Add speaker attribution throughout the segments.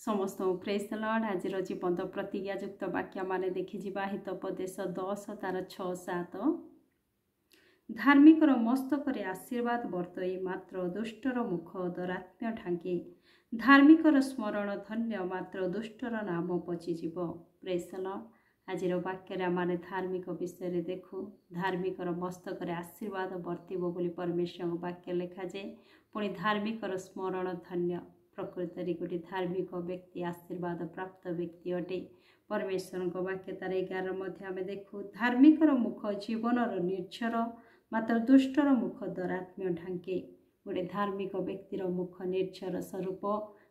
Speaker 1: समस्त praise the Lord. आज जीवंत प्रतिज्ञायुक्त वाक्य मान देखिजा हितोपदेश 10 तार 6-7 धार्मिकर मस्तकरे आशीर्वाद बर्तई मात्र दुष्टर मुख दरात्म्य ढांकी धार्मिकर स्मरण धन्य मात्र दुष्टर नाम पचिजीव। Praise the Lord. आज वाक्य आम धार्मिक विषय देखू धार्मिकर मस्तकरे आशीर्वाद बर्तब बोली परमेश्वर वाक्य लिखा जाए। पुणी धार्मिकर स्मरण धन्य प्रकृत गोटे धार्मिक व्यक्ति आशीर्वाद प्राप्त व्यक्ति अटे। परमेश्वर वाक्य तार 11 मध्य आम देखू धार्मिकर मुख जीवनर निर्झर मात्र दुष्टर मुख दरात्म्य ढांके। गोटे धार्मिक व्यक्तिर मुख निर्झर स्वरूप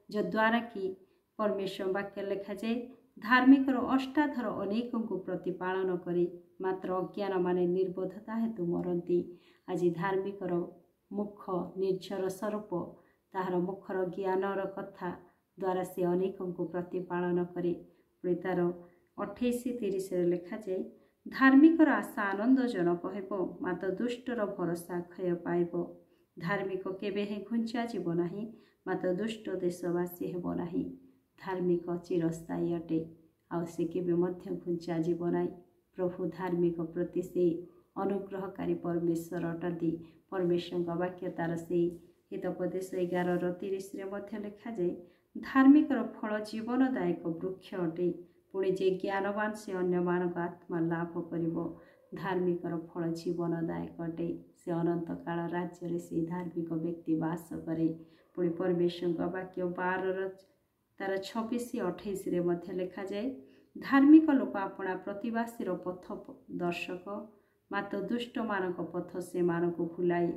Speaker 1: जद्वारा कि परमेश्वर वाक्य लिखा जाए धार्मिकर अष्टाधर अनेक को प्रतिपालन करी मात्र अज्ञान माने निर्बोधता हेतु मरती। आज धार्मिकर मुख निर्झर स्वरूप ताहार मुखर ज्ञानर कथा द्वारा से अनेक को प्रतिपालन करे। तार 28-30 लिखा जाए धार्मिकर आशा आनंदजनक हेब मात्र दुष्टर भरोसा क्षय पाइब। धार्मिक केबे हे घुंचा जीव नाही मात्र दुष्ट देशवासी हेब नाही। धार्मिक चिरस्थायी अटे आउ से केबे मध्य घुंचा जीव नाई। प्रभु धार्मिक प्रति से अनुग्रहकारी परमेश्वर अटंती। परमेश्वर वाक्य तार से हितोपदेश 11:30 मध्य लिखा जाए धार्मिकर फल जीवनदायक वृक्ष अटे पुणी जे ज्ञानवान से अन्य मानक आत्मा लाभ करिवो। धार्मिकर फल जीवनदायक अटे से अनंत काल राज्य से धार्मिक व्यक्ति वास करे। पुणी परमेश्वर वाक्य 12 तार 26-28 मध्य लिखा जाए धार्मिक लोक आपणा प्रतिवासीर पथ दर्शक मात्र दुष्ट मानक पथ से मानक भुलाई।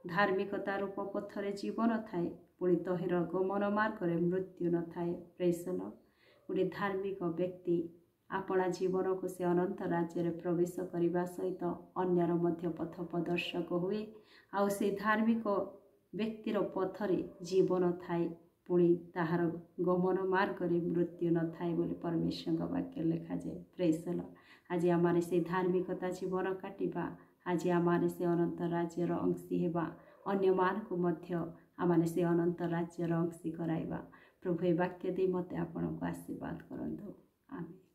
Speaker 1: धार्मिकता रूप पथरे जीवन थाए पुणी तहिर गमन मार्गरे मृत्यु न थाए। Praise the Lord. गोटे धार्मिक व्यक्ति आपणा जीवन को से अनंत राज्य प्रवेश करने सहित अन्यर मध्य पथ प्रदर्शक हुए। आउ से धार्मिक व्यक्तिर पथरे जीवन थाए पुणी ताहार गमन मार्गरे मृत्यु न थाए बोली परमेश्वर वाक्य लिखा जाए। Praise the Lord. आज आम से धार्मिकता जीवन काटिबा आज आम से अनंत राज्यर अंशी हेबा अन्य मान को मध्य आम से अनंत राज्यर अंशी कराइबा। प्रभु वाक्य दे मते आपण को आशीर्वाद करंतु। आमीन।